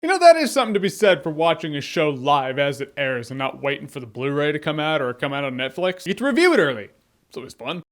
You know, that is something to be said for watching a show live as it airs and not waiting for the Blu-ray to come out or come out on Netflix. You get to review it early. It's always fun.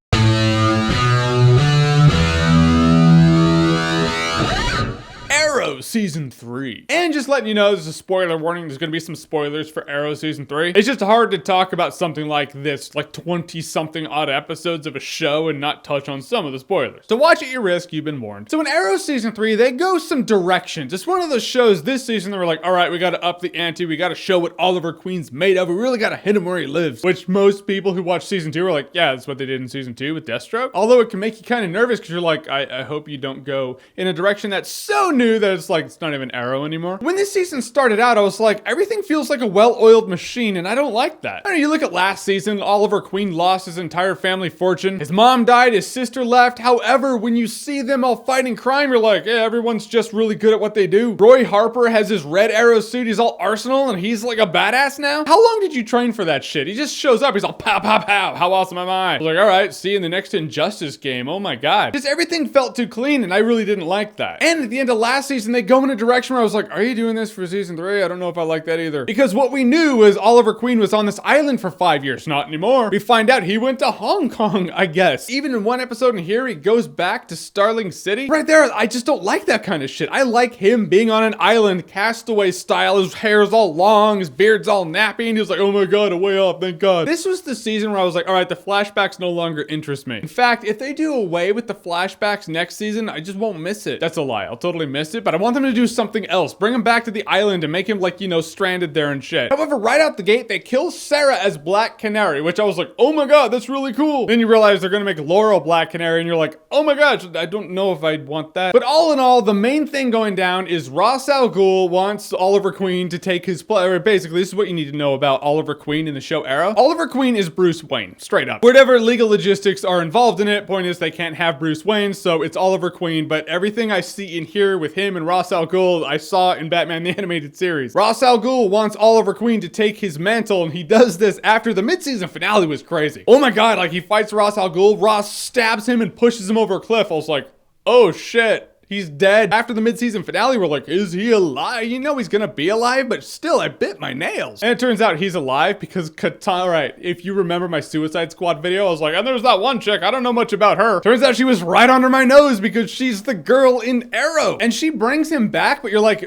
Arrow Season 3. And just letting you know, there's a spoiler warning. There's going to be some spoilers for Arrow Season 3. It's just hard to talk about something like this, like 20-something odd episodes of a show and not touch on some of the spoilers. So watch at your risk, you've been warned. So in Arrow Season 3, they go some directions. It's one of those shows this season that we're like, all right, we got to up the ante. We got to show what Oliver Queen's made of. We really got to hit him where he lives. Which most people who watch Season 2 are like, yeah, that's what they did in Season 2 with Deathstroke. Although it can make you kind of nervous because you're like, I hope you don't go in a direction that's so new that it's like, it's not even Arrow anymore. When this season started out, I was like, everything feels like a well-oiled machine, and I don't like that. I know, you look at last season, Oliver Queen lost his entire family fortune. His mom died, his sister left. However, when you see them all fighting crime, you're like, yeah, everyone's just really good at what they do. Roy Harper has his red Arrow suit, he's all Arsenal, and he's like a badass now. How long did you train for that shit? He just shows up, he's all pow, pow, pow. How awesome am I? I was like, all right, see you in the next Injustice game. Oh my God. Just everything felt too clean, and I really didn't like that. And at the end of last season, they go in a direction where I was like, are you doing this for Season 3? I don't know if I like that either. Because what we knew was Oliver Queen was on this island for 5 years. Not anymore. We find out he went to Hong Kong, I guess. Even in one episode in here, he goes back to Starling City. Right there, I just don't like that kind of shit. I like him being on an island, castaway style. His hair's all long, his beard's all nappy, and he was like, oh my God, way off, thank God. This was the season where I was like, all right, the flashbacks no longer interest me. In fact, if they do away with the flashbacks next season, I just won't miss it. That's a lie. I'll totally miss it, but I want them to do something else. Bring him back to the island and make him like, you know, stranded there and shit. However, right out the gate, they kill Sarah as Black Canary, which I was like, oh my God, that's really cool. Then you realize they're gonna make Laurel Black Canary and you're like, oh my gosh, I don't know if I'd want that. But all in all, the main thing going down is Ra's al Ghul wants Oliver Queen to take his place. Basically, this is what you need to know about Oliver Queen in the show Arrow. Oliver Queen is Bruce Wayne, straight up. Whatever legal logistics are involved in it, point is they can't have Bruce Wayne, so it's Oliver Queen, but everything I see in here with him and Ra's al Ghul, I saw in Batman the Animated Series. Ra's al Ghul wants Oliver Queen to take his mantle, and he does this after the mid-season finale was crazy. Oh my God, like he fights Ra's al Ghul, Ra's stabs him and pushes him over a cliff. I was like, oh shit. He's dead. After the mid-season finale, we're like, is he alive? You know he's gonna be alive, but still, I bit my nails. And it turns out he's alive because Katana, right, if you remember my Suicide Squad video, I was like, and there's that one chick, I don't know much about her. Turns out she was right under my nose because she's the girl in Arrow. And she brings him back, but you're like,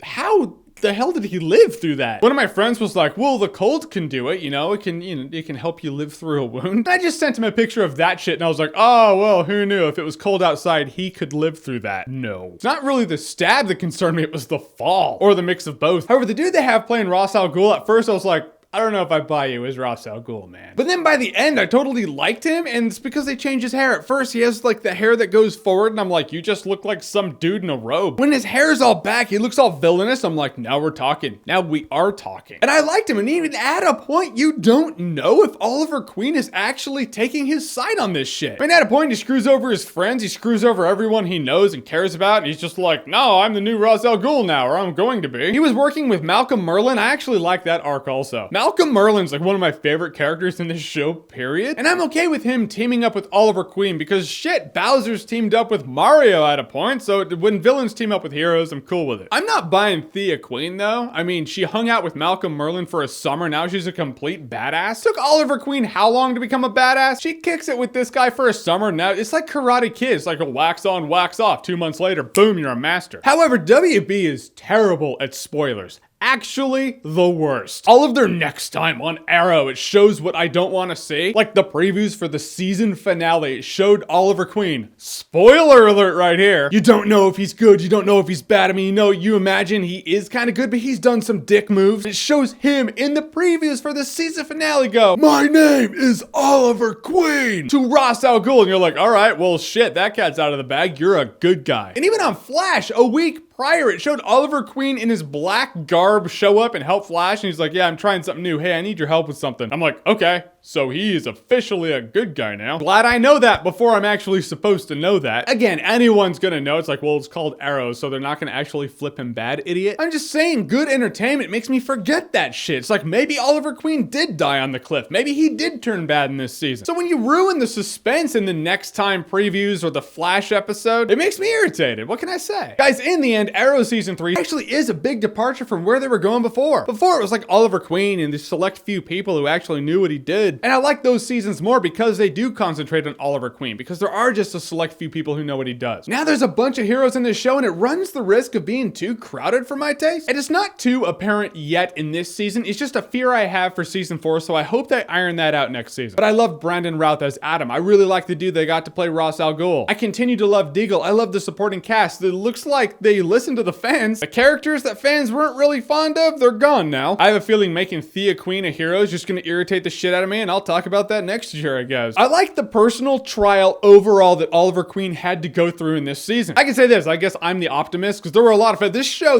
how the hell did he live through that? One of my friends was like, well, the cold can do it, you know, it can help you live through a wound. And I just sent him a picture of that shit and I was like, oh, well, who knew? If it was cold outside, he could live through that. No. It's not really the stab that concerned me, it was the fall. Or the mix of both. However, the dude they have playing Ra's al Ghul, at first I was like, I don't know if I buy you as Ra's al Ghul, man. But then by the end, I totally liked him, and it's because they changed his hair. At first, he has like the hair that goes forward, and I'm like, you just look like some dude in a robe. When his hair's all back, he looks all villainous. I'm like, now we're talking. Now we are talking. And I liked him, and even at a point, you don't know if Oliver Queen is actually taking his side on this shit. I mean, at a point, he screws over his friends, he screws over everyone he knows and cares about, and he's just like, no, I'm the new Ra's al Ghul now, or I'm going to be. He was working with Malcolm Merlyn. I actually like that arc also. Malcolm Merlyn's like one of my favorite characters in this show, period. And I'm okay with him teaming up with Oliver Queen because shit, Bowser's teamed up with Mario at a point, so when villains team up with heroes, I'm cool with it. I'm not buying Thea Queen though. I mean, she hung out with Malcolm Merlyn for a summer, now she's a complete badass. Took Oliver Queen how long to become a badass? She kicks it with this guy for a summer, now it's like Karate Kid. It's like a wax on, wax off. 2 months later, boom, you're a master. However, WB is terrible at spoilers. Actually the worst. All of their next time on Arrow, it shows what I don't want to see. Like the previews for the season finale, it showed Oliver Queen. Spoiler alert right here. You don't know if he's good, you don't know if he's bad. I mean, you know, you imagine he is kind of good, but he's done some dick moves. It shows him in the previews for the season finale go, my name is Oliver Queen, to Ra's al Ghul. And you're like, all right, well shit, that cat's out of the bag. You're a good guy. And even on Flash, a week prior, it showed Oliver Queen in his black garb show up and help Flash, and he's like, yeah, I'm trying something new. Hey, I need your help with something. I'm like, okay. so he is officially a good guy now. Glad I know that before I'm actually supposed to know that. Again, anyone's gonna know. It's like, well, it's called Arrow, so they're not gonna actually flip him bad, idiot. I'm just saying, good entertainment makes me forget that shit. It's like, maybe Oliver Queen did die on the cliff. Maybe he did turn bad in this season. So when you ruin the suspense in the next time previews or the Flash episode, it makes me irritated. What can I say? Guys, in the end, Arrow Season 3 actually is a big departure from where they were going before. Before, it was like Oliver Queen and the select few people who actually knew what he did. And I like those seasons more because they do concentrate on Oliver Queen, because there are just a select few people who know what he does. Now there's a bunch of heroes in this show, and it runs the risk of being too crowded for my taste. And it's not too apparent yet in this season. It's just a fear I have for Season 4, so I hope they iron that out next season. But I love Brandon Routh as Adam. I really like the dude they got to play Ra's al Ghul. I continue to love Deagle. I love the supporting cast. It looks like they listen to the fans. The characters that fans weren't really fond of, they're gone now. I have a feeling making Thea Queen a hero is just gonna irritate the shit out of me, and I'll talk about that next year, I guess. I like the personal trial overall that Oliver Queen had to go through in this season. I can say this, I guess I'm the optimist, because there were a lot of fans.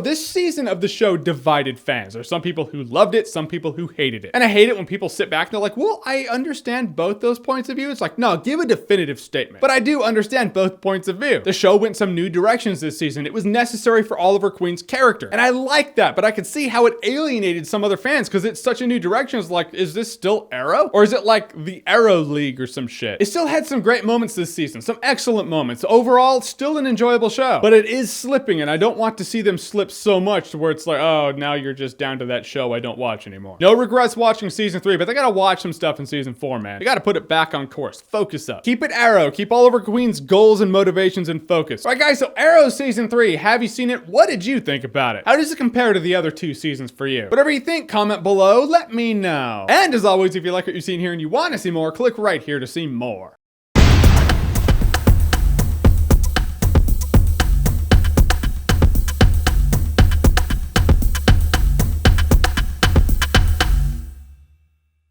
This season of the show divided fans. There's some people who loved it, some people who hated it. And I hate it when people sit back and they're like, well, I understand both those points of view. It's like, no, give a definitive statement. But I do understand both points of view. The show went some new directions this season. It was necessary for Oliver Queen's character. And I like that, but I could see how it alienated some other fans because it's such a new direction. It's like, is this still Arrow? Or is it like the Arrow League or some shit? It still had some great moments this season, some excellent moments. Overall, still an enjoyable show, but it is slipping, and I don't want to see them slip so much to where it's like, oh, now you're just down to that show I don't watch anymore. No regrets watching Season 3, but they gotta watch some stuff in Season 4, man. They gotta put it back on course. Focus up. Keep it Arrow. Keep Oliver Queen's goals and motivations in focus. All right, guys, so Arrow Season 3, have you seen it? What did you think about it? How does it compare to the other two seasons for you? Whatever you think, comment below, let me know. And as always, if you like what you've seen here and you want to see more, click right here to see more.